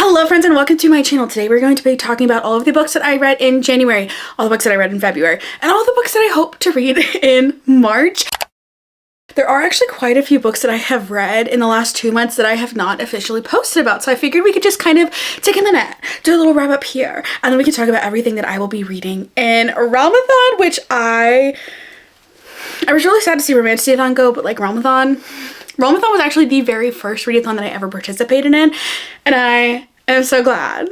Hello friends and welcome to my channel. Today we're going to be talking about all of the books that I read in January, all the books that I read in February, and all the books that I hope to read in March. There are actually quite a few books that I have read in the last 2 months that I have not officially posted about, so I figured we could just kind of take a minute, do a little wrap up here, and then we can talk about everything that I will be reading in Ramadan, which I was really sad to see Romantiathon go, but like Ramadan was actually the very first readathon that I ever participated in, and I am so glad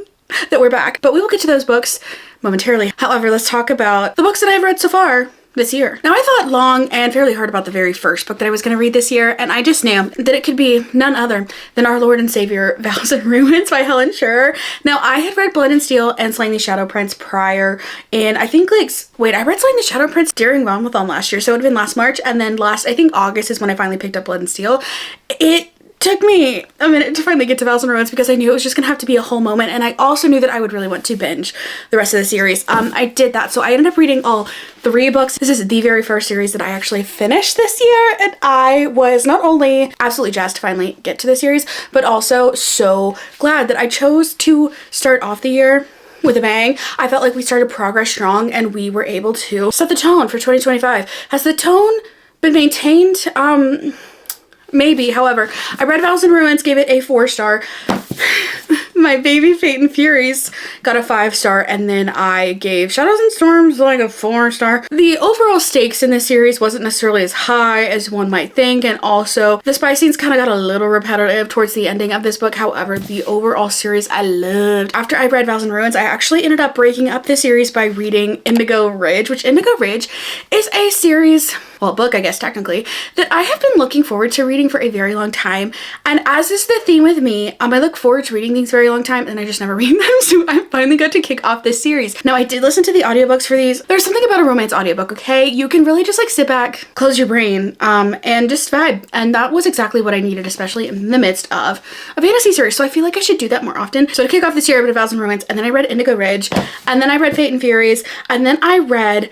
that we're back. But we will get to those books momentarily. However, let's talk about the books that I've read so far this year. Now, I thought long and fairly hard about the very first book that I was going to read this year, and I just knew that it could be none other than our Lord and Savior, Vows and Ruins by Helen Scher. Now, I had read Blood and Steel and Slaying the Shadow Prince prior, and I think I read Slaying the Shadow Prince during Ramadan last year, so it would have been last March, and then I think August is when I finally picked up Blood and Steel. It took me a minute to finally get to Vows and Ruins because I knew it was just gonna have to be a whole moment, and I also knew that I would really want to binge the rest of the series. I did that, so I ended up reading all 3 books. This is the very first series that I actually finished this year, and I was not only absolutely jazzed to finally get to the series, but also so glad that I chose to start off the year with a bang. I felt like we started progress strong and we were able to set the tone for 2025. Has the tone been maintained? Maybe. However, I read Vows and Ruins, gave it a 4-star. My baby Fate and Furies got a 5-star, and then I gave Shadows and Storms like a 4-star. The overall stakes in this series wasn't necessarily as high as one might think, and also the spy scenes kind of got a little repetitive towards the ending of this book. However, the overall series I loved. After I read Vows and Ruins, I actually ended up breaking up the series by reading Indigo Ridge, which Indigo Ridge is a series, well, a book I guess technically, that I have been looking forward to reading for a very long time. And as is the theme with me, I look forward to reading things very long time and I just never read them, so I finally got to kick off this series. Now, I did listen to the audiobooks for these. There's something about a romance audiobook, okay? You can really just like sit back, close your brain, and just vibe. And that was exactly what I needed, especially in the midst of a fantasy series. So I feel like I should do that more often. So to kick off this year, I read Vows and Ruins, and then I read Indigo Ridge, and then I read Fate and Furies, and then I read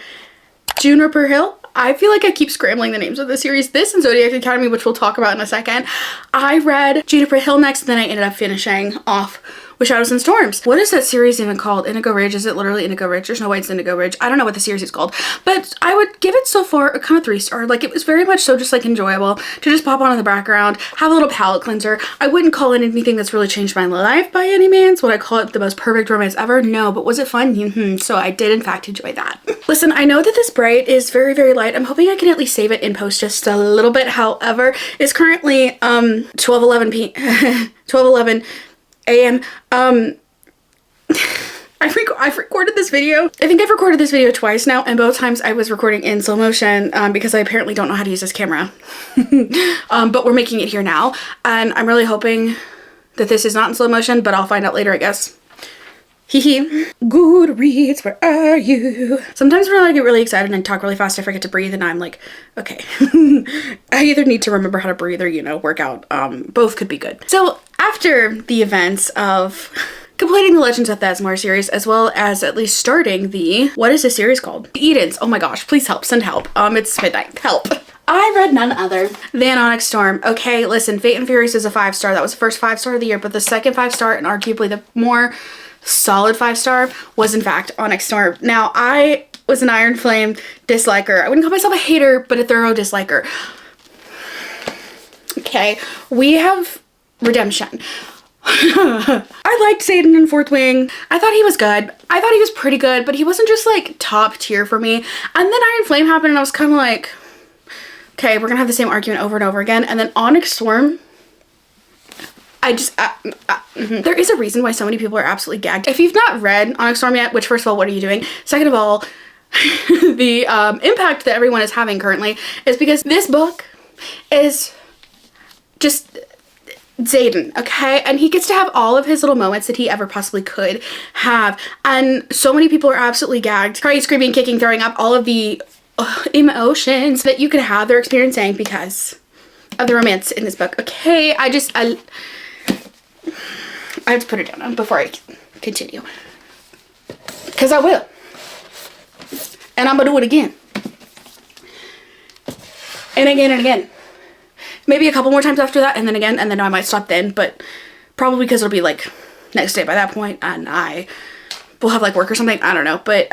Juniper Hill. I feel like I keep scrambling the names of the series. This and Zodiac Academy, which we'll talk about in a second. I read Juniper Hill next, and then I ended up finishing off with Shadows and Storms. What is that series even called? Indigo Ridge? Is it literally Indigo Ridge? There's no way it's Indigo Ridge. I don't know what the series is called, but I would give it so far a kind of 3-star. Like, it was very much so just like enjoyable to just pop on in the background, have a little palate cleanser. I wouldn't call it anything that's really changed my life by any means. Would I call it the most perfect romance ever? No, but was it fun? So I did in fact enjoy that. Listen, I know that this bright is very, very light. I'm hoping I can at least save it in post just a little bit. However, it's currently 12:11 a.m. I've recorded this video. I think I've recorded this video twice now, and both times I was recording in slow motion because I apparently don't know how to use this camera. But we're making it here now, and I'm really hoping that this is not in slow motion, but I'll find out later, I guess. Hee. Goodreads, where are you? Sometimes when I get really excited and talk really fast, I forget to breathe, and I'm like, okay. I either need to remember how to breathe or, work out. Both could be good. So after the events of completing the Legends of Thasmar series, as well as at least starting the, what is this series called? The Edens. Oh my gosh, please help, send help. It's midnight, help. I read none other than Onyx Storm. Okay, listen, Fate and Furious is a 5-star. That was the first 5-star of the year, but the second 5-star and arguably the more solid 5-star was in fact Onyx Storm. Now, I was an Iron Flame disliker. I wouldn't call myself a hater, but a thorough disliker. Okay, we have redemption. I liked Satan in Fourth Wing. I thought he was good. I thought he was pretty good, but he wasn't just like top tier for me. And then Iron Flame happened and I was kind of like, okay, we're gonna have the same argument over and over again. And then Onyx Storm, there is a reason why so many people are absolutely gagged. If you've not read Onyx Storm yet, which first of all, what are you doing? Second of all, the impact that everyone is having currently is because this book is just Xaden, okay? And he gets to have all of his little moments that he ever possibly could have. And so many people are absolutely gagged, crying, screaming, kicking, throwing up, all of the emotions that you could have, they're experiencing because of the romance in this book. Okay, I have to put it down before I continue, because I will, and I'm gonna do it again and again and again, maybe a couple more times after that, and then again, and then I might stop then, but probably because it'll be like next day by that point, and I will have like work or something. I don't know, but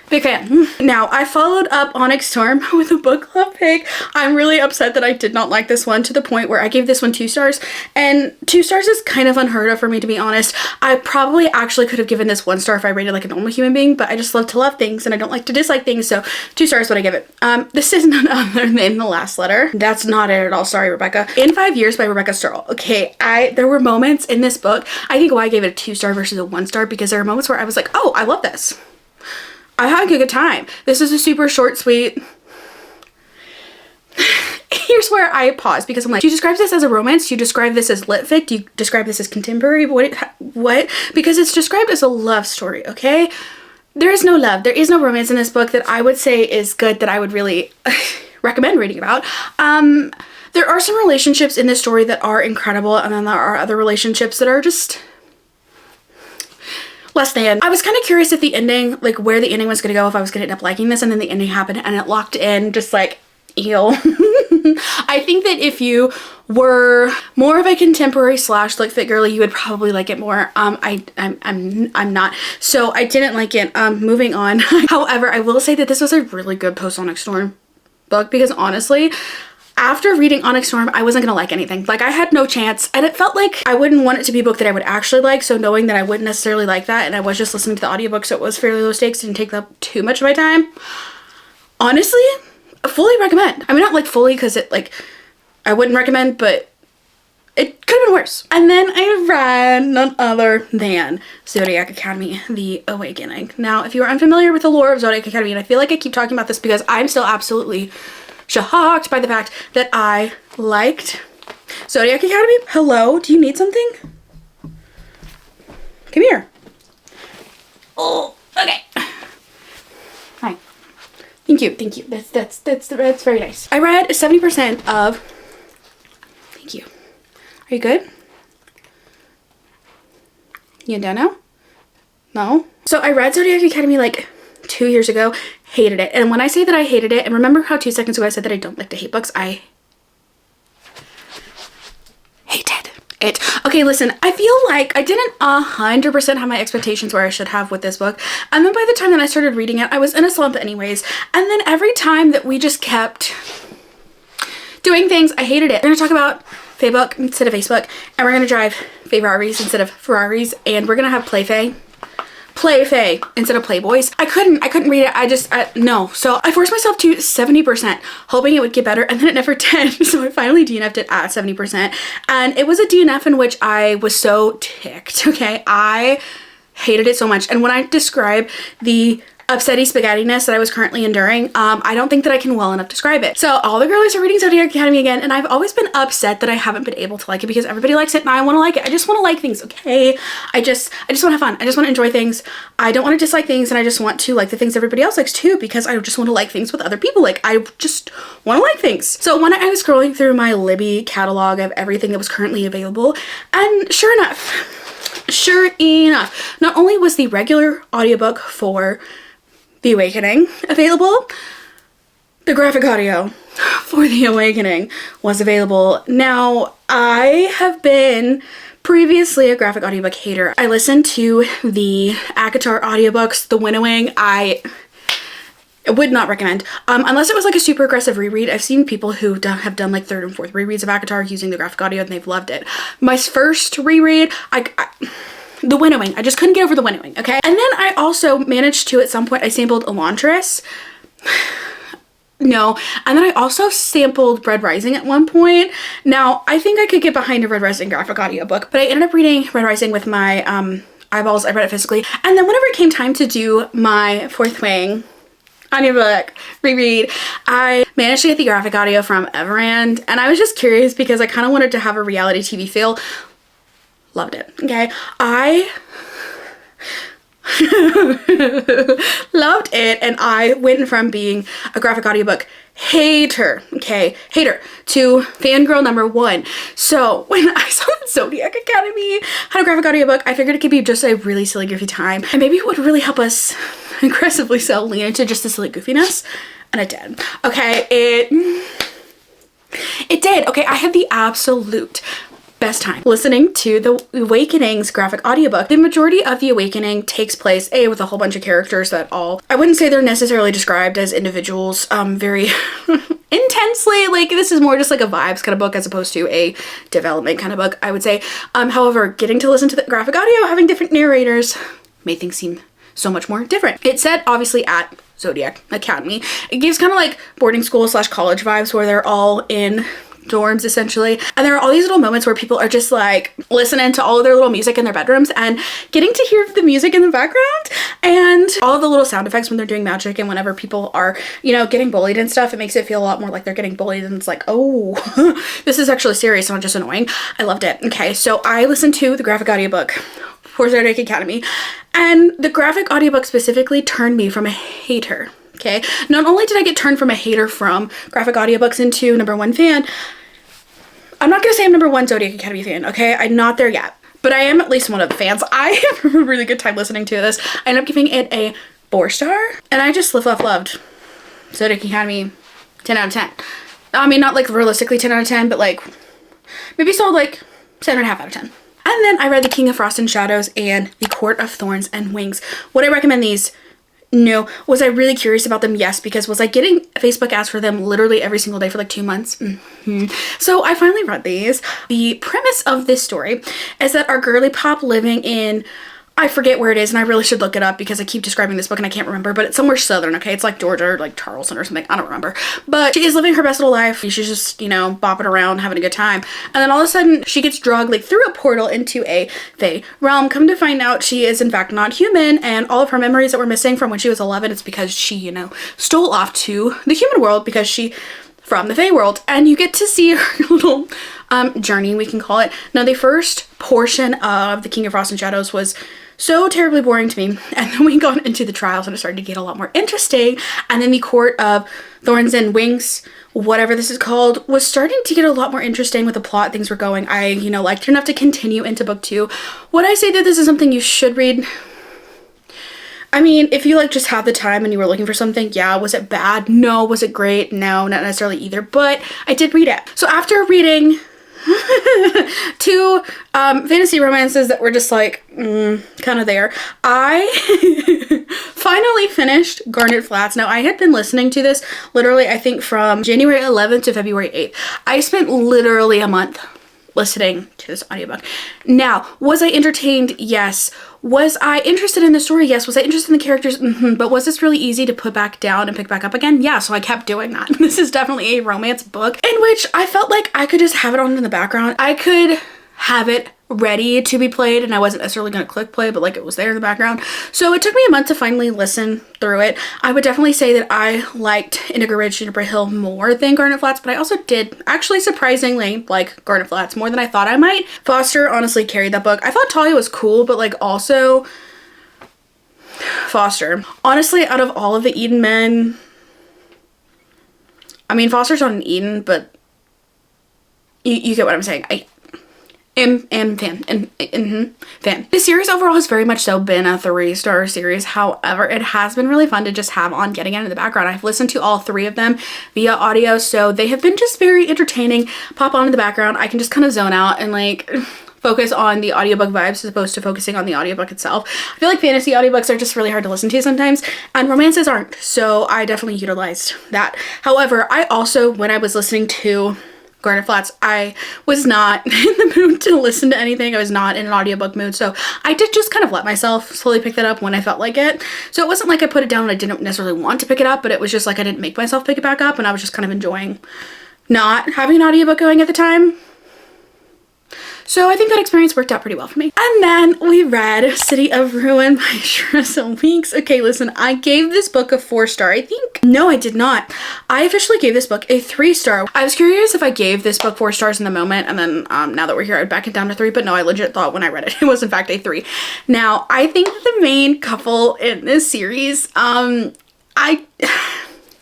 big fan. Now, I followed up Onyx Storm with a book club pick. I'm really upset that I did not like this one, to the point where I gave this one 2 stars, and 2 stars is kind of unheard of for me, to be honest. I probably actually could have given this 1 star if I rated like a normal human being, but I just love to love things and I don't like to dislike things, so 2 stars what I give it. This is none other than The Last Letter. That's not it at all, sorry Rebecca. In 5 Years by Rebecca Sturl. Okay, there were moments in this book, I think why I gave it a 2 star versus a 1 star, because there were moments where I was like, oh, I love this. I had a good time. This is a super short, sweet. Here's where I pause, because I'm like, do you describe this as a romance? Do you describe this as lit fic? Do you describe this as contemporary? What? Because it's described as a love story, okay? There is no love. There is no romance in this book that I would say is good, that I would really recommend reading about. There are some relationships in this story that are incredible, and then there are other relationships that are just less than. I was kind of curious if the ending, like where the ending was going to go, if I was going to end up liking this, and then the ending happened and it locked in, just like, ew. I think that if you were more of a contemporary slash like fit girly, you would probably like it more. I'm not, so I didn't like it. Moving on. However, I will say that this was a really good post Onyx Storm book, because honestly, after reading Onyx Storm, I wasn't gonna like anything. Like, I had no chance, and it felt like I wouldn't want it to be a book that I would actually like, so knowing that I wouldn't necessarily like that, and I was just listening to the audiobook, so it was fairly low stakes, didn't take up too much of my time. Honestly, I fully recommend. I mean, not like fully, because it, like, I wouldn't recommend, but it could have been worse. And then I read none other than Zodiac Academy, The Awakening. Now, if you are unfamiliar with the lore of Zodiac Academy, and I feel like I keep talking about this because I'm still absolutely shocked by the fact that I liked Zodiac Academy. Hello, do you need something? Come here. Oh, okay. Hi. Thank you, thank you. That's very nice. I read 70% of. Thank you. Are you good? You done now? No? So I read Zodiac Academy like 2 years ago, hated it. And when I say that I hated it, and remember how 2 seconds ago I said that I don't like to hate books, I hated it. Okay, listen, I feel like I didn't 100% have my expectations where I should have with this book. And then by the time that I started reading it, I was in a slump anyways. And then every time that we just kept doing things, I hated it. We're gonna talk about Faybook instead of Facebook, and we're gonna drive Ferraris instead of Ferraris, and we're gonna have Playfay instead of Playboys. I couldn't read it. No. So I forced myself to 70%, hoping it would get better, and then it never did. So I finally DNF'd it at 70%. And it was a DNF in which I was so ticked, okay? I hated it so much. And when I describe the upsetty spaghettiness that I was currently enduring, I don't think that I can well enough describe it. So all the girlies are reading Zodiac Academy again, and I've always been upset that I haven't been able to like it, because everybody likes it and I want to like it. I just want to like things, okay? I just want to have fun. I just want to enjoy things. I don't want to dislike things, and I just want to like the things everybody else likes too, because I just want to like things with other people. Like, I just want to like things. So when I was scrolling through my Libby catalog of everything that was currently available, and sure enough, not only was the regular audiobook for The Awakening available, the graphic audio for The Awakening was available. Now, I have been previously a graphic audiobook hater. I listened to the ACOTAR audiobooks, The Winnowing. I would not recommend, unless it was like a super aggressive reread. I've seen people who have done like 3rd and 4th rereads of ACOTAR using the graphic audio, and they've loved it. My first reread, The Winnowing. I just couldn't get over The Winnowing, okay? And then I also managed to, at some point, I sampled Elantris. No. And then I also sampled Red Rising at one point. Now, I think I could get behind a Red Rising graphic audiobook, but I ended up reading Red Rising with my eyeballs. I read it physically. And then whenever it came time to do my 4th Wing audiobook reread, I managed to get the graphic audio from Everand, and I was just curious because I kind of wanted to have a reality TV feel. Loved it, okay? I loved it, and I went from being a graphic audiobook hater, okay, to fangirl number 1. So when I saw that Zodiac Academy had a graphic audiobook, I figured it could be just a really silly, goofy time, and maybe it would really help us aggressively lean into just the silly goofiness, and it did. Okay, it did. Okay, I had the absolute best time listening to the Awakening's graphic audiobook. The majority of The Awakening takes place with a whole bunch of characters that all, I wouldn't say they're necessarily described as individuals very intensely. Like, this is more just like a vibes kind of book as opposed to a development kind of book, I would say. However, getting to listen to the graphic audio, having different narrators, made things seem so much more different. It's set obviously at Zodiac Academy. It gives kind of like boarding school / college vibes where they're all in dorms essentially, and there are all these little moments where people are just like listening to all of their little music in their bedrooms and getting to hear the music in the background and all of the little sound effects when they're doing magic, and whenever people are, you know, getting bullied and stuff, it makes it feel a lot more like they're getting bullied, and it's like, oh, this is actually serious, not just annoying. I loved it. Okay, so I listened to the graphic audiobook for Zodiac Academy, and the graphic audiobook specifically turned me from a hater. Okay, not only did I get turned from a hater from graphic audiobooks into #1 fan, I'm not gonna say I'm #1 Zodiac Academy fan, okay? I'm not there yet, but I am at least one of the fans. I have a really good time listening to this. I ended up giving it a 4-star, and I just loved Zodiac Academy 10 out of 10. I mean, not like realistically 10 out of 10, but like maybe sold like 7.5 out of 10. And then I read The King of Frost and Shadows and The Court of Thorns and Wings. Would I recommend these? No. Was I really curious about them? Yes, because was I getting Facebook ads for them literally every single day for like 2 months? So I finally read these. The premise of this story is that our girly pop living in, I forget where it is, and I really should look it up because I keep describing this book and I can't remember, but it's somewhere southern, okay? It's like Georgia or like Charleston or something. I don't remember. But she is living her best little life. She's just, you know, bopping around, having a good time. And then all of a sudden she gets drugged like through a portal into a fae realm. Come to find out she is in fact not human, and all of her memories that were missing from when she was 11, it's because she, you know, stole off to the human world because she from the fae world, and you get to see her little journey, we can call it. Now, the first portion of The King of Frost and Shadows was so terribly boring to me, and then we got into the trials and it started to get a lot more interesting, and then The Court of Thorns and Wings, whatever this is called, was starting to get a lot more interesting with the plot. Things were going. I, you know, liked it enough to continue into book 2. Would I say that this is something you should read? I mean, if you like just had the time and you were looking for something, yeah. Was it bad? No. Was it great? No, not necessarily either, but I did read it. So after reading 2 fantasy romances that were just like kind of there, I finally finished Garnet Flats. Now, I had been listening to this literally, I think, from January 11th to February 8th. I spent literally a month listening to this audiobook. Now, was I entertained? Yes. Was I interested in the story? Yes. Was I interested in the characters? But was this really easy to put back down and pick back up again? Yeah, so I kept doing that. This is definitely a romance book in which I felt like I could just have it on in the background. I could have it ready to be played, and I wasn't necessarily going to click play, but like it was there in the background. So it took me a month to finally listen through it. I would definitely say that I liked Indigo Ridge, Juniper Hill more than Garnet Flats, but I also did actually surprisingly like Garnet Flats more than I thought I might. Foster honestly carried that book. I thought Talia was cool, but like also Foster. Honestly, out of all of the Eden men, I mean, Foster's not an Eden, but you get what I'm saying. Fan. The series overall has very much so been a 3-star series. However, it has been really fun to just have on getting it in the background. I've listened to all 3 of them via audio, so they have been just very entertaining. Pop on in the background. I can just kind of zone out and like focus on the audiobook vibes as opposed to focusing on the audiobook itself. I feel like fantasy audiobooks are just really hard to listen to sometimes, and romances aren't, so I definitely utilized that. However, I also, when I was listening to Garnet Flats, I was not in the mood to listen to anything. I was not in an audiobook mood, so I did just kind of let myself slowly pick that up when I felt like it. So it wasn't like I put it down and I didn't necessarily want to pick it up, but it was just like I didn't make myself pick it back up, and I was just kind of enjoying not having an audiobook going at the time. So I think that experience worked out pretty well for me. And then we read City of Ruin by Shrissa Weeks. Okay, listen, I gave this book a 4-star, I think. No, I did not. I officially gave this book a 3-star. I was curious if I gave this book 4 stars in the moment, and then now that we're here, I would back it down to 3, but no, I legit thought when I read it, it was in fact a 3. Now, I think the main couple in this series, they're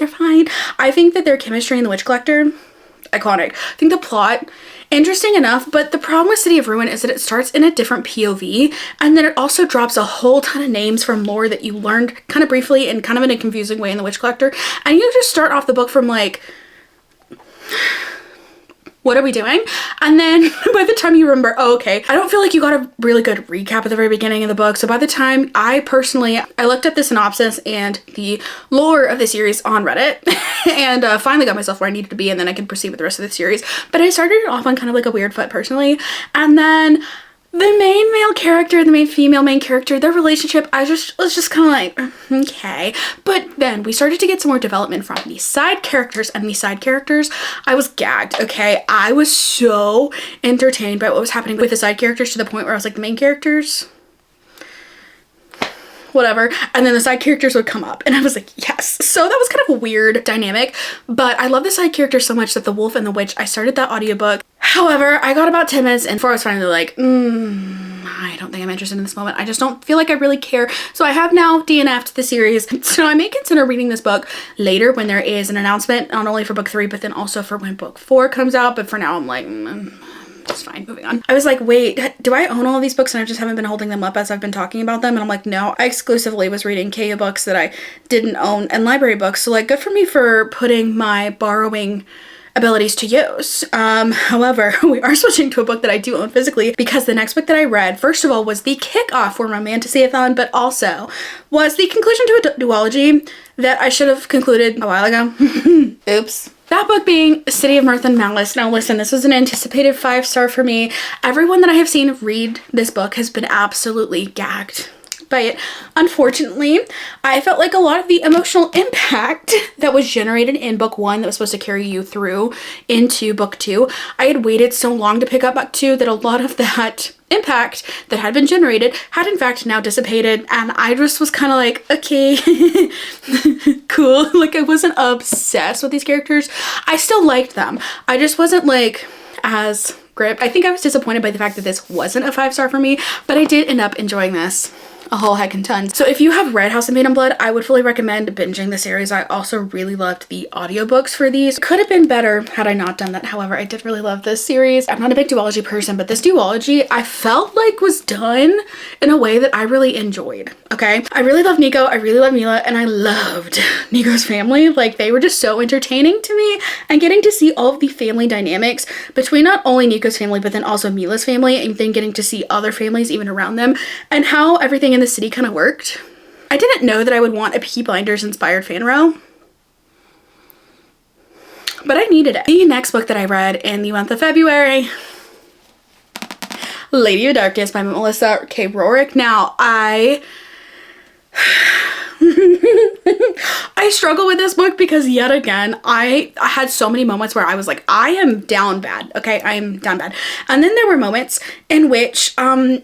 fine. I think that their chemistry in The Witch Collector, iconic. I think the plot, interesting enough, but the problem with City of Ruin is that it starts in a different POV, and then it also drops a whole ton of names from lore that you learned kind of briefly and kind of in a confusing way in The Witch Collector, and you just start off the book from like what are we doing? And then by the time you remember, oh, okay, I don't feel like you got a really good recap at the very beginning of the book. So by the time I looked up the synopsis and the lore of the series on Reddit and finally got myself where I needed to be, and then I could proceed with the rest of the series. But I started it off on kind of like a weird foot personally. And then the main male character and the main female main character, their relationship, I was just kind of like, okay. But then we started to get some more development from these side characters, and these side characters, I was gagged, okay? I was so entertained by what was happening with the side characters to the point where I was like, the main characters, whatever. And then the side characters would come up and I was like, yes. So that was kind of a weird dynamic, but I love the side characters so much that The Wolf and the Witch, I started that audiobook. However, I got about 10 minutes and before I was finally like, I don't think I'm interested in this moment. I just don't feel like I really care. So I have now DNF'd the series. So I may consider reading this book later when there is an announcement, not only for book 3, but then also for when book 4 comes out. But for now I'm like, it's fine, moving on. I was like, wait, do I own all these books and I just haven't been holding them up as I've been talking about them? And I'm like, no, I exclusively was reading KU books that I didn't own and library books. So like, good for me for putting my borrowing abilities to use. However, we are switching to a book that I do own physically because the next book that I read, first of all, was the kickoff for Romantasy-a-thon, but also was the conclusion to a duology that I should have concluded a while ago. Oops. That book being City of Mirth and Malice. Now listen, this was an anticipated 5-star for me. Everyone that I have seen read this book has been absolutely gagged by it. Unfortunately, I felt like a lot of the emotional impact that was generated in book 1 that was supposed to carry you through into book 2, I had waited so long to pick up book 2 that a lot of that impact that had been generated had in fact now dissipated, and I just was kind of like, okay, cool. Like, I wasn't obsessed with these characters. I still liked them. I just wasn't like as gripped. I think I was disappointed by the fact that this wasn't a 5-star for me, but I did end up enjoying this a whole heck and ton. So if you have read House of Meat and Blood, I would fully recommend binging the series. I also really loved the audiobooks for these. Could have been better had I not done that. However, I did really love this series. I'm not a big duology person, but this duology I felt like was done in a way that I really enjoyed, okay? I really love Nico, I really love Mila, and I loved Nico's family. Like, they were just so entertaining to me, and getting to see all of the family dynamics between not only Nico's family, but then also Mila's family, and then getting to see other families even around them, and how everything in the city kind of worked. I didn't know that I would want a Peaky Blinders inspired fan row, but I needed it. The next book that I read in the month of February, Lady of Darkness by Melissa K. Rorick. Now, I struggle with this book because yet again, I had so many moments where I was like, I am down bad, okay? I am down bad. And then there were moments in which, I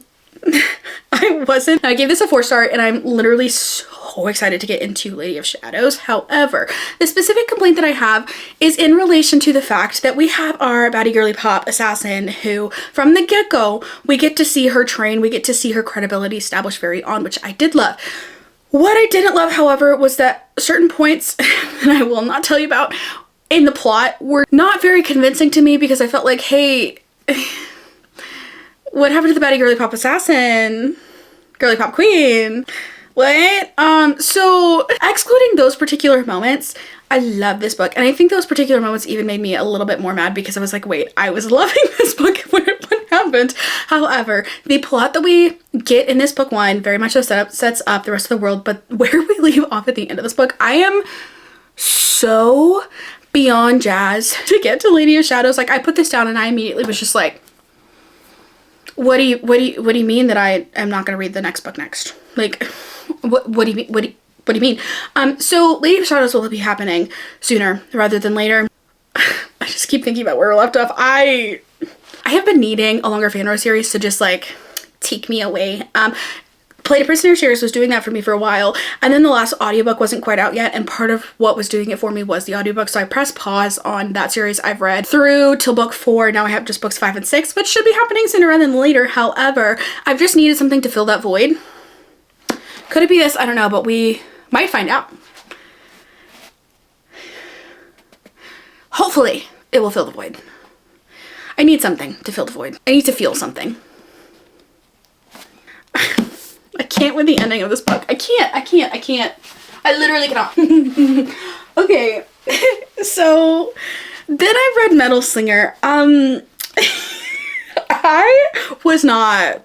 gave this a 4-star and I'm literally so excited to get into Lady of Shadows. However, the specific complaint that I have is in relation to the fact that we have our baddie girly pop assassin who from the get-go, we get to see her train, we get to see her credibility established very on, which I did love. What I didn't love, however, was that certain points, that I will not tell you about, in the plot were not very convincing to me because I felt like, hey, what happened to the baddie girly pop assassin? Girly pop queen? What? So excluding those particular moments, I love this book. And I think those particular moments even made me a little bit more mad because I was like, wait, I was loving this book when it happened. However, the plot that we get in this book 1 very much so sets up the rest of the world, but where we leave off at the end of this book, I am so beyond jazzed to get to Lady of Shadows. Like, I put this down and I immediately was just like, what do you mean that I am not going to read the next book next? Like, what do you mean? What do you mean? So Lady of Shadows will be happening sooner rather than later. I just keep thinking about where we left off. I have been needing a longer fan row series to just like take me away. Play to Prisoner series was doing that for me for a while, and then the last audiobook wasn't quite out yet, and part of what was doing it for me was the audiobook, so I pressed pause on that series. I've read through till book 4, now I have just books 5 and 6, which should be happening sooner rather than later. However, I've just needed something to fill that void. Could it be this? I don't know, but we might find out. Hopefully, it will fill the void. I need something to fill the void. I need to feel something. I can't with the ending of this book. I can't. I literally cannot. Okay, so Then I read Metal Slinger. I was not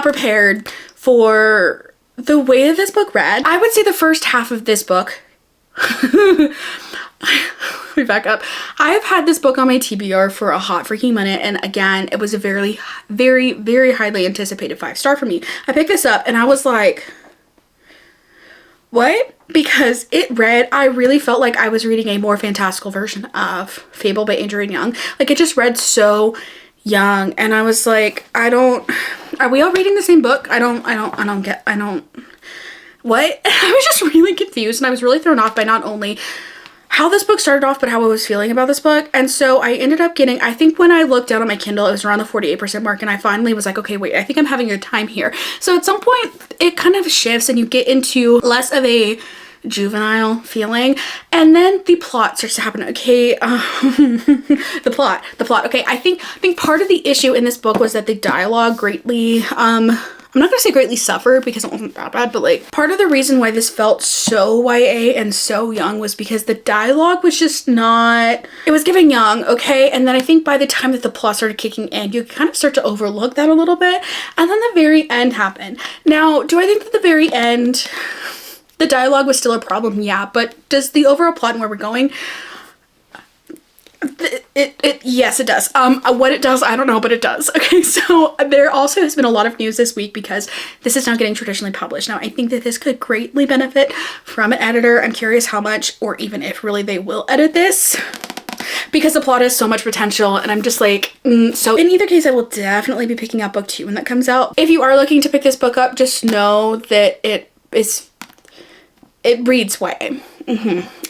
prepared for the way that this book read. I would say the first half of this book, let me back up. I have had this book on my TBR for a hot freaking minute, and again, it was a very, very, very highly anticipated 5-star for me. I picked this up and I was like, what? Because I really felt like I was reading a more fantastical version of Fable by Adrienne Young. Like, it just read so young, and I was like, are we all reading the same book? What? I was just really confused, and I was really thrown off by not only how this book started off, but how I was feeling about this book. And so I ended up getting, I think when I looked down on my Kindle, it was around the 48% mark, and I finally was like, okay, wait, I think I'm having a good time here. So at some point, it kind of shifts, and you get into less of a juvenile feeling, and then the plot starts to happen. Okay, the plot. Okay, I think part of the issue in this book was that the dialogue greatly, I'm not gonna say greatly suffered because it wasn't that bad, but like part of the reason why this felt so YA and so young was because the dialogue was just not, it was giving young, okay? And then I think by the time that the plot started kicking in, you kind of start to overlook that a little bit. And then the very end happened. Now, do I think that the very end, the dialogue was still a problem? Yeah, but does the overall plot and where we're going, yes, it does. What it does, I don't know, but it does. Okay, so there also has been a lot of news this week because this is not getting traditionally published. Now, I think that this could greatly benefit from an editor. I'm curious how much, or even if really they will edit this, because the plot has so much potential, and I'm just like, so in either case, I will definitely be picking up book 2 when that comes out. If you are looking to pick this book up, just know that it reads YA.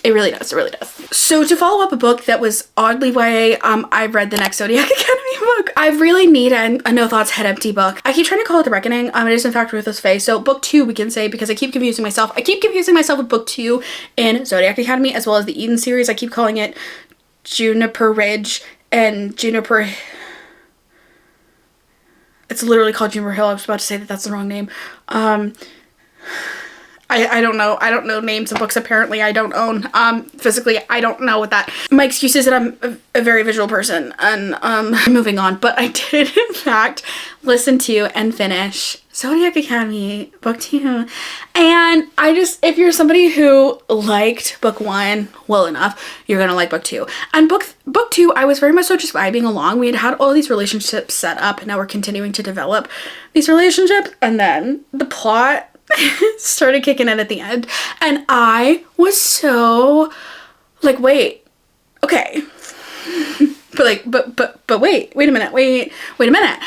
It really does. It really does. So to follow up a book that was oddly YA, I read the next Zodiac Academy book. I really need a No Thoughts Head Empty book. I keep trying to call it The Reckoning. It is in fact Ruthless Fae. So book 2 we can say, because I keep confusing myself. I keep confusing myself with book 2 in Zodiac Academy as well as the Eden series. I keep calling it Juniper Ridge and Juniper... It's literally called Juniper Hill. I was about to say that that's the wrong name. I don't know. I don't know names of books apparently I don't own. Physically, I don't know what that. My excuse is that I'm a very visual person, and moving on. But I did in fact listen to and finish Zodiac Academy book 2. And if you're somebody who liked book 1 well enough, you're gonna like book 2. And book 2, I was very much so just vibing along. We had all these relationships set up, and now we're continuing to develop these relationships, and then the plot started kicking in at the end, and I was so like, wait, okay. but wait a minute.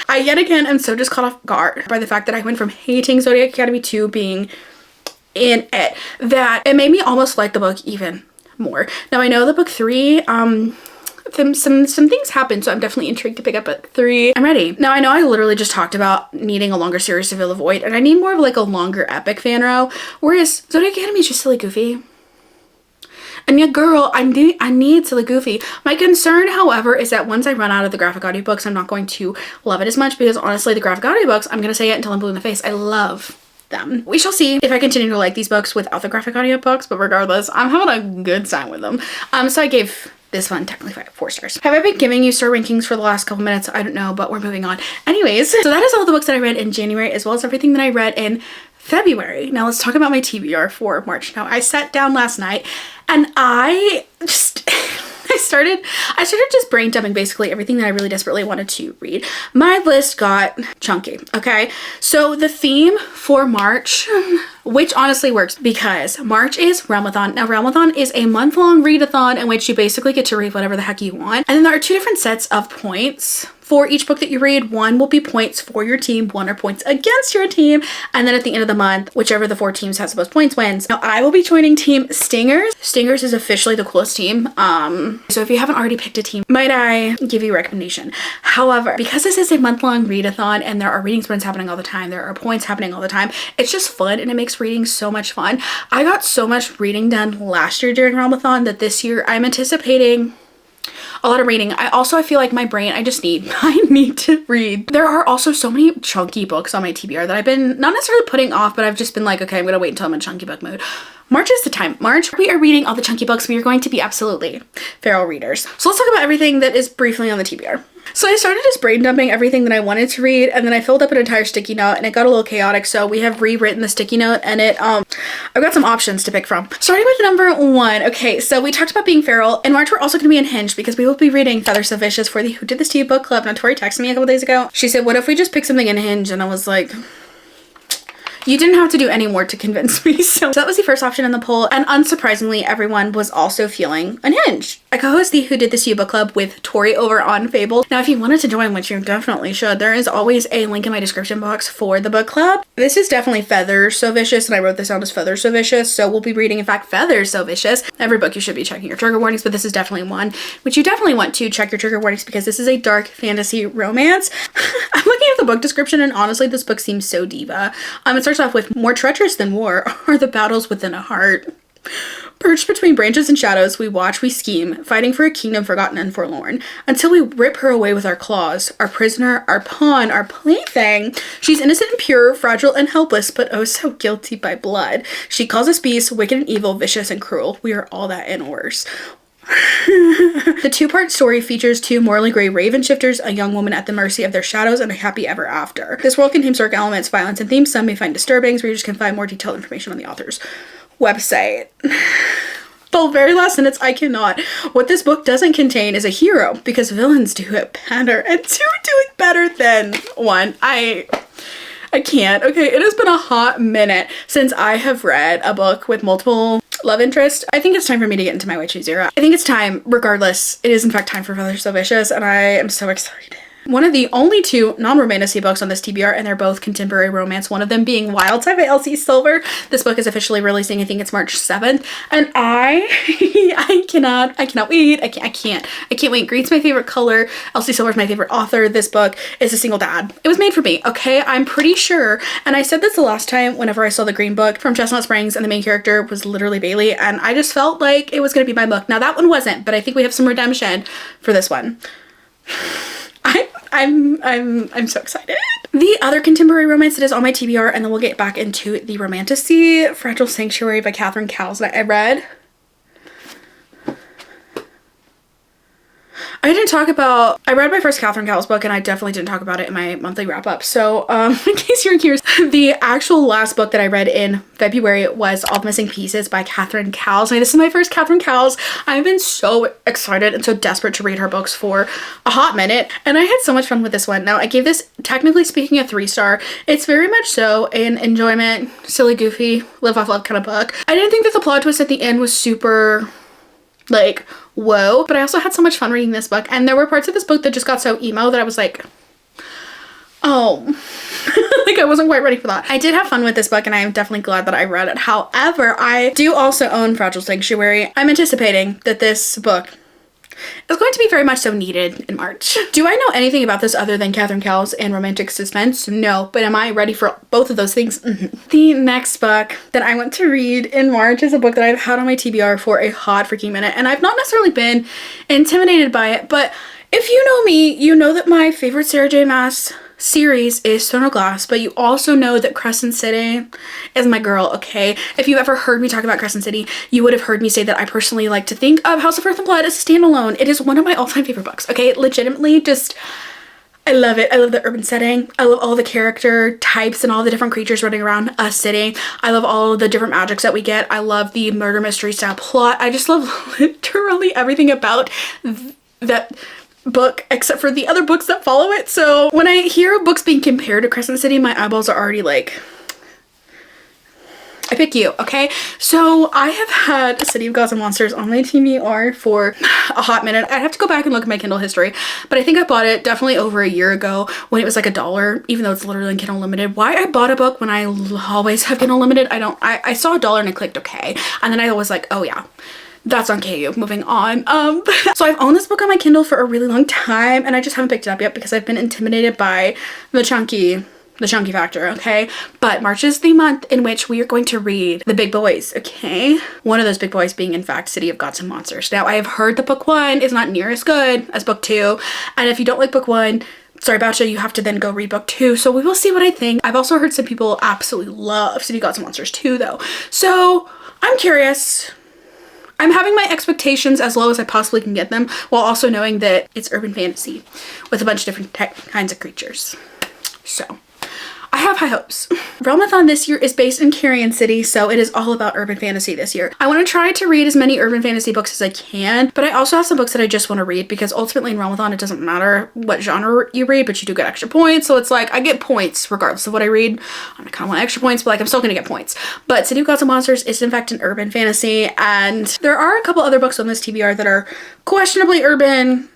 I yet again am so just caught off guard by the fact that I went from hating Zodiac Academy to being in it, that it made me almost like the book even more. Now I know that book 3, some things happen, so I'm definitely intrigued to pick up book 3. I'm ready. Now I know I literally just talked about needing a longer series to fill the void, and I need more of like a longer epic fan row, whereas Zodiac Academy is just silly goofy. And yeah, girl, I need silly goofy. My concern, however, is that once I run out of the graphic audiobooks, I'm not going to love it as much, because honestly, the graphic audiobooks, I'm gonna say it until I'm blue in the face, I love them. We shall see if I continue to like these books without the graphic audiobooks, but regardless, I'm having a good time with them. So I gave this one technically 4 stars. Have I been giving you star rankings for the last couple minutes? I don't know, but we're moving on. Anyways, so that is all the books that I read in January, as well as everything that I read in February. Now let's talk about my TBR for March. Now I sat down last night and I started just brain dumping basically everything that I really desperately wanted to read. My list got chunky, okay? So the theme for March, which honestly works because March is Realm-a-thon. Now Realm-a-thon is a month-long readathon in which you basically get to read whatever the heck you want. And then there are 2 different sets of points for each book that you read. One will be points for your team, one are points against your team, and then at the end of the month, whichever the 4 teams has the most points wins. Now I will be joining Team Stingers. Stingers is officially the coolest team. So if you haven't already picked a team, might I give you a recommendation? However, because this is a month-long readathon and there are reading sprints happening all the time, there are points happening all the time, it's just fun and it makes reading so much fun. I got so much reading done last year during Realm-a-thon that this year I'm anticipating a lot of reading. I feel like my brain, I need to read. There are also so many chunky books on my TBR that I've been not necessarily putting off, but I've just been like, okay, I'm gonna wait until I'm in chunky book mood. March is the time. March, we are reading all the chunky books. We are going to be absolutely feral readers. So let's talk about everything that is briefly on the TBR. So I started just brain dumping everything that I wanted to read, and then I filled up an entire sticky note, and it got a little chaotic, so we have rewritten the sticky note, and I've got some options to pick from. Starting with number 1. Okay, so we talked about being feral. In March, we're also going to be unhinged because we will be reading Feather So Vicious for the Who Did This To You book club. Now, Tori texted me a couple days ago. She said, what if we just pick something unhinged? And I was like, you didn't have to do any more to convince me. So that was the first option in the poll. And unsurprisingly, everyone was also feeling unhinged. I co-host the Who Did This To You book club with Tori over on Fable. Now, if you wanted to join, which you definitely should, there is always a link in my description box for the book club. This is definitely Feather So Vicious, and I wrote this down as Feather So Vicious. So we'll be reading, in fact, Feather So Vicious. Every book you should be checking your trigger warnings, but this is definitely one which you definitely want to check your trigger warnings because this is a dark fantasy romance. I'm looking at the book description, and honestly, this book seems so diva. It starts off with, more treacherous than war are the battles within a heart. Perched between branches and shadows, we watch, we scheme, fighting for a kingdom forgotten and forlorn, until we rip her away with our claws, our prisoner, our pawn, our plaything. She's innocent and pure, fragile and helpless, but oh so guilty by blood. She calls us beasts, wicked and evil, vicious and cruel. We are all that and worse. The 2-part story features 2 morally gray raven shifters, a young woman at the mercy of their shadows, and a happy ever after. This world contains dark elements, violence, and themes some may find disturbing. Readers can find more detailed information on the author's website. The very last sentence, I cannot. What this book doesn't contain is a hero, because villains do it better, and 2 do it better than 1. I can't. Okay, it has been a hot minute since I have read a book with multiple love interest. I think it's time for me to get into my witchy era. I think it's time, regardless. It is in fact time for Feather So Vicious, and I am so excited. One of the only 2 non-romantasy books on this TBR, and they're both contemporary romance, one of them being Wild Side by Elsie Silver. This book is officially releasing, I think it's March 7th, and I cannot wait. I can't wait. Green's my favorite color. Elsie Silver's my favorite author. This book is a single dad. It was made for me, okay? I'm pretty sure, and I said this the last time whenever I saw the green book from Chestnut Springs, and the main character was literally Bailey, and I just felt like it was gonna be my book. Now that one wasn't, but I think we have some redemption for this one. I'm so excited. The other contemporary romance that is on my TBR, and then we'll get back into the romantasy, Fragile Sanctuary by Catherine Cowles, that I read. I read my first Catherine Cowles book, and I definitely didn't talk about it in my monthly wrap up. So in case you're curious, the actual last book that I read in February was All the Missing Pieces by Catherine Cowles. Now, this is my first Catherine Cowles. I've been so excited and so desperate to read her books for a hot minute, and I had so much fun with this one. Now, I gave this, technically speaking, a 3-star. It's very much so an enjoyment, silly, goofy, live off love kind of book. I didn't think that the plot twist at the end was super, like, whoa, but I also had so much fun reading this book, and there were parts of this book that just got so emo that I was like, oh, like I wasn't quite ready for that. I did have fun with this book, and I am definitely glad that I read it. However, I do also own Fragile Sanctuary. I'm anticipating that this book is going to be very much so needed in March. Do I know anything about this other than Catherine Cowles and romantic suspense? No, but am I ready for both of those things? The next book that I want to read in March is a book that I've had on my TBR for a hot freaking minute, and I've not necessarily been intimidated by it, but if you know me, you know that my favorite Sarah J Maas series is Stone or Glass, but you also know that Crescent City is my girl, okay? If you ever heard me talk about Crescent City, you would have heard me say that I personally like to think of House of Earth and Blood as a standalone. It is one of my all-time favorite books, okay? Legitimately, just, I love it. I love the urban setting. I love all the character types and all the different creatures running around a city. I love all the different magics that we get. I love the murder mystery style plot. I just love literally everything about that book except for the other books that follow it. So when I hear books being compared to Crescent City, my eyeballs are already like, I pick you, okay? So I have had City of Gods and Monsters on my TBR for a hot minute. I'd have to go back and look at my Kindle history, but I think I bought it definitely over a year ago when it was like $1, even though it's literally in Kindle Unlimited. Why I bought a book when I always have Kindle Unlimited, I saw $1 and I clicked okay, and then I was like, oh yeah, that's on KU. Moving on. So I've owned this book on my Kindle for a really long time, and I just haven't picked it up yet because I've been intimidated by the chunky factor, okay? But March is the month in which we are going to read the big boys, okay? One of those big boys being, in fact, City of Gods and Monsters. Now, I have heard that book 1 is not near as good as book 2, and if you don't like book 1, sorry about you have to then go read book 2, so we will see what I think. I've also heard some people absolutely love City of Gods and Monsters 2, though. So I'm curious. I'm having my expectations as low as I possibly can get them, while also knowing that it's urban fantasy with a bunch of different kinds of creatures. So I have high hopes. Realmathon this year is based in Carrion City, so it is all about urban fantasy this year. I want to try to read as many urban fantasy books as I can, but I also have some books that I just want to read, because ultimately in Realmathon it doesn't matter what genre you read, but you do get extra points. So it's like I get points regardless of what I read. I kind of want extra points, but like I'm still gonna get points. But City of Gods and Monsters is in fact an urban fantasy, and there are a couple other books on this TBR that are questionably urban.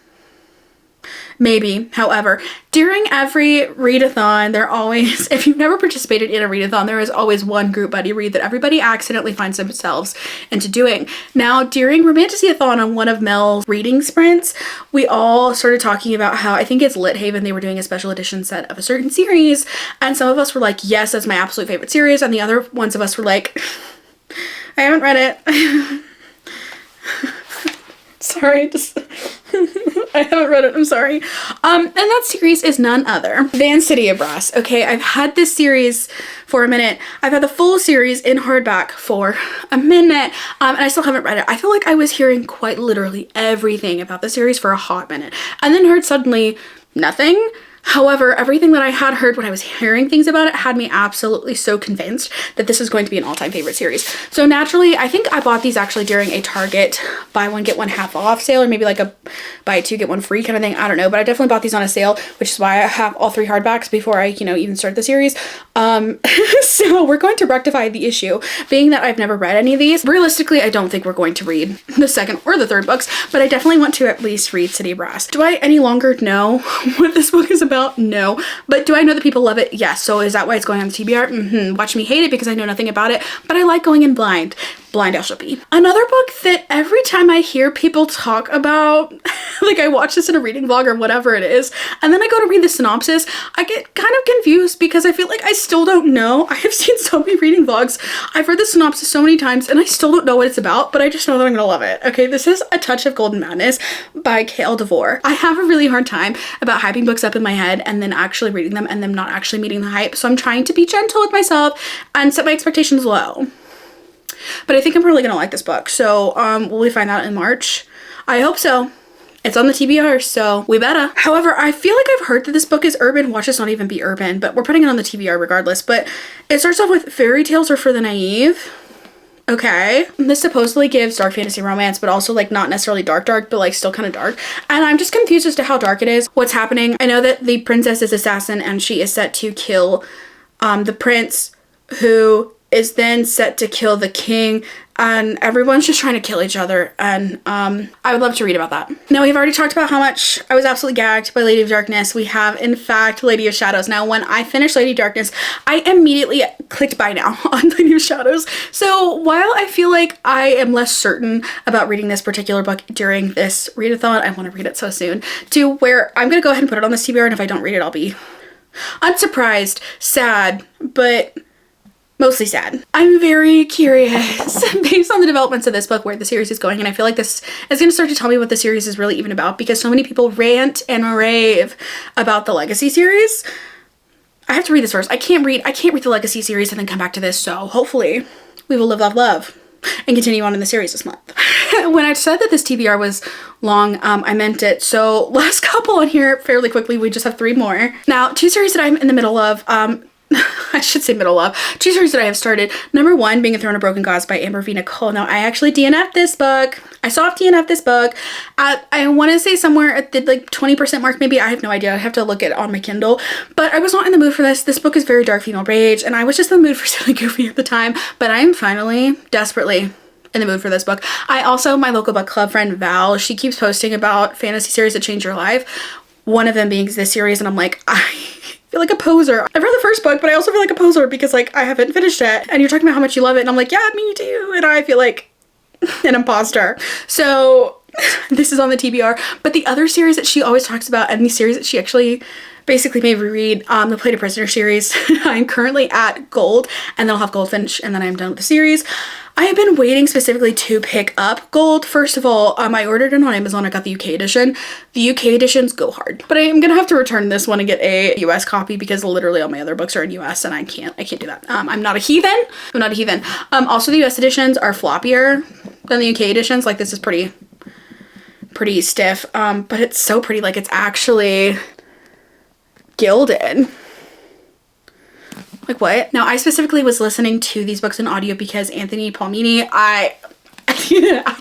Maybe. However, during every readathon, there always, if you've never participated in a readathon, there is always one group buddy read that everybody accidentally finds themselves into doing. Now, during Romantasy-a-thon on one of Mel's reading sprints, we all started talking about how, I think it's Lit Haven, they were doing a special edition set of a certain series, and some of us were like, yes, that's my absolute favorite series, and the other ones of us were like, I haven't read it. Sorry, just I haven't read it, I'm sorry. And that series is none other than City of Brass. Okay, I've had this series for a minute. I've had the full series in hardback for a minute, and I still haven't read it. I feel like I was hearing quite literally everything about the series for a hot minute, and then heard suddenly nothing. However, everything that I had heard when I was hearing things about it had me absolutely so convinced that this is going to be an all-time favorite series. So naturally, I think I bought these actually during a Target buy one get one half off sale, or maybe like a buy two get one free kind of thing. I don't know, but I definitely bought these on a sale, which is why I have all 3 hardbacks before I, you know, even start the series. So we're going to rectify the issue, being that I've never read any of these. Realistically, I don't think we're going to read the second or the third books, but I definitely want to at least read City of Brass. Do I any longer know what this book is about? No. But do I know that people love it? Yes. So is that why it's going on the TBR? Watch me hate it because I know nothing about it, but I like going in blind. Blind I shall be. Another book that every time I hear people talk about, like I watch this in a reading vlog or whatever it is, and then I go to read the synopsis, I get kind of confused because I feel like I still don't know. I have seen so many reading vlogs. I've read the synopsis so many times and I still don't know what it's about, but I just know that I'm gonna love it. Okay, this is A Touch of Golden Madness by Kale DeVore. I have a really hard time about hyping books up in my head and then actually reading them and them not actually meeting the hype. So I'm trying to be gentle with myself and set my expectations low. But I think I'm really gonna like this book. So will we find out in March? I hope so. It's on the TBR, so we better. However, I feel like I've heard that this book is urban. Watch this not even be urban, but we're putting it on the TBR regardless. But it starts off with fairy tales are for the naive. Okay. This supposedly gives dark fantasy romance, but also like not necessarily dark, but like still kind of dark. And I'm just confused as to how dark it is, what's happening. I know that the princess is assassin and she is set to kill the prince, who is then set to kill the king, and everyone's just trying to kill each other, and I would love to read about that. Now, we've already talked about how much I was absolutely gagged by Lady of Darkness. We have, in fact, Lady of Shadows. Now, when I finished Lady of Darkness, I immediately clicked buy now on Lady of Shadows. So while I feel like I am less certain about reading this particular book during this readathon, I want to read it so soon, to where I'm going to go ahead and put it on the TBR, and if I don't read it, I'll be unsurprised, sad, but mostly sad. I'm very curious based on the developments of this book where the series is going, and I feel like this is going to start to tell me what the series is really even about, because so many people rant and rave about the Legacy series. I have to read this first. I can't read the Legacy series and then come back to this, so hopefully we will live, love, love and continue on in the series this month. When I said that this TBR was long, I meant it. So last couple on here fairly quickly, we just have 3 more. Now, 2 series that I'm in the middle of, I should say middle of, 2 series that I have started. Number 1 being A Throne of Broken Gods by Amber V. Nicole. Now, I actually DNF'd this book. I soft DNF'd this book at, I want to say somewhere at the like 20% mark, maybe. I have no idea. I have to look it on my Kindle. But I was not in the mood for this. This book is very dark female rage, and I was just in the mood for something goofy at the time. But I am finally, desperately in the mood for this book. I also, my local book club friend Val, she keeps posting about fantasy series that change your life. One of them being this series, and I'm like, I feel like a poser. I've read the first book, but I also feel like a poser because like I haven't finished it, and you're talking about how much you love it, and I'm like, yeah, me too, and I feel like an imposter. So This is on the TBR, but the other series that she always talks about, and the series that she actually basically made me read, the Play to Prisoner series. I'm currently at Gold, and then I'll have Goldfinch, and then I'm done with the series. I have been waiting specifically to pick up Gold. First of all, I ordered it on Amazon. I got the UK edition. The UK editions go hard, but I am gonna have to return this one and get a US copy because literally all my other books are in US, and I can't do that. I'm not a heathen. I'm not a heathen. Also the US editions are floppier than the UK editions. Like, this is pretty stiff, but it's so pretty. Like, it's actually gilded. Like, what? Now, I specifically was listening to these books in audio because Anthony Palmini, I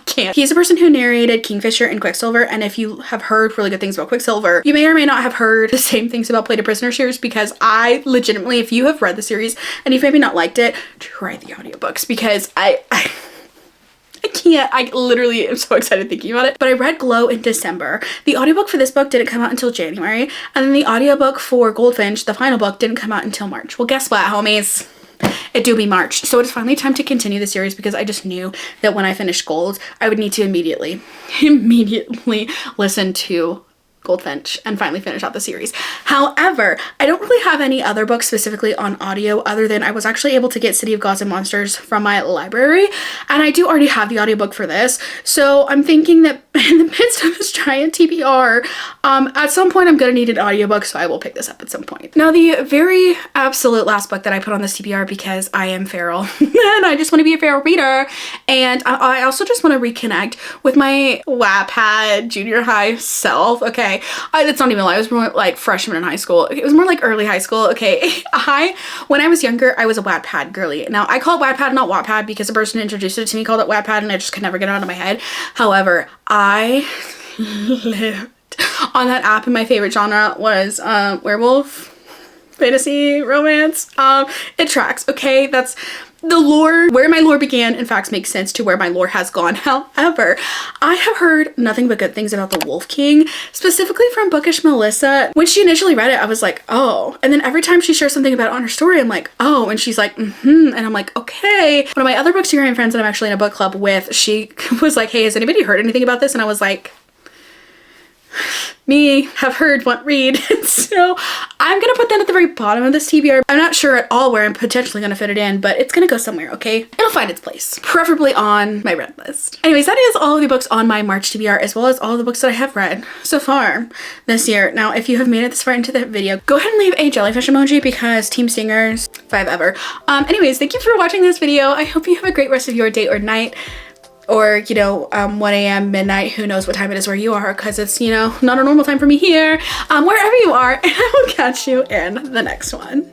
can't. He's the person who narrated Kingfisher and Quicksilver, and if you have heard really good things about Quicksilver, you may or may not have heard the same things about Play to Prisoner series, because I legitimately, if you have read the series and you've maybe not liked it, try the audiobooks, because I can't. I literally am so excited thinking about it. But I read Glow in December. The audiobook for this book didn't come out until January. And then the audiobook for Goldfinch, the final book, didn't come out until March. Well, guess what, homies? It do be March. So it's finally time to continue the series, because I just knew that when I finished Gold, I would need to immediately listen to Goldfinch and finally finish out the series. However, I don't really have any other books specifically on audio other than I was actually able to get City of Gods and Monsters from my library, and I do already have the audiobook for this. So I'm thinking that in the midst of this giant TBR, at some point I'm gonna need an audiobook, so I will pick this up at some point. Now, the very absolute last book that I put on this TBR, because I am feral and I just want to be a feral reader, and I also just want to reconnect with my Wattpad junior high self. Okay, it's not even a lie. I was more like freshman in high school. It was more like early high school. Okay, when I was younger, I was a Wattpad girly. Now, I call it Wattpad, not Wattpad, because the person who introduced it to me called it Wattpad, and I just could never get it out of my head. However, I lived on that app, and my favorite genre was werewolf, fantasy, romance. It tracks. Okay, that's the lore. Where my lore began, in fact, makes sense to where my lore has gone. However, I have heard nothing but good things about the Wolf King, specifically from Bookish Melissa. When she initially read it, I was like, oh. And then every time she shares something about it on her story, I'm like, oh. And she's like, and I'm like, okay. One of my other Booksterian friends that I'm actually in a book club with, she was like, hey, has anybody heard anything about this? And I was like, me, have heard, want, read. So I'm gonna put that at the very bottom of this TBR. I'm not sure at all where I'm potentially gonna fit it in, but it's gonna go somewhere, okay? It'll find its place, preferably on my read list. Anyways, that is all of the books on my March TBR, as well as all of the books that I have read so far this year. Now, if you have made it this far into the video, go ahead and leave a jellyfish emoji, because Team Stingers, 5 ever. Anyways, thank you for watching this video. I hope you have a great rest of your day or night. Or, you know, 1 a.m., midnight, who knows what time it is where you are, because it's, you know, not a normal time for me here, wherever you are, and I will catch you in the next one.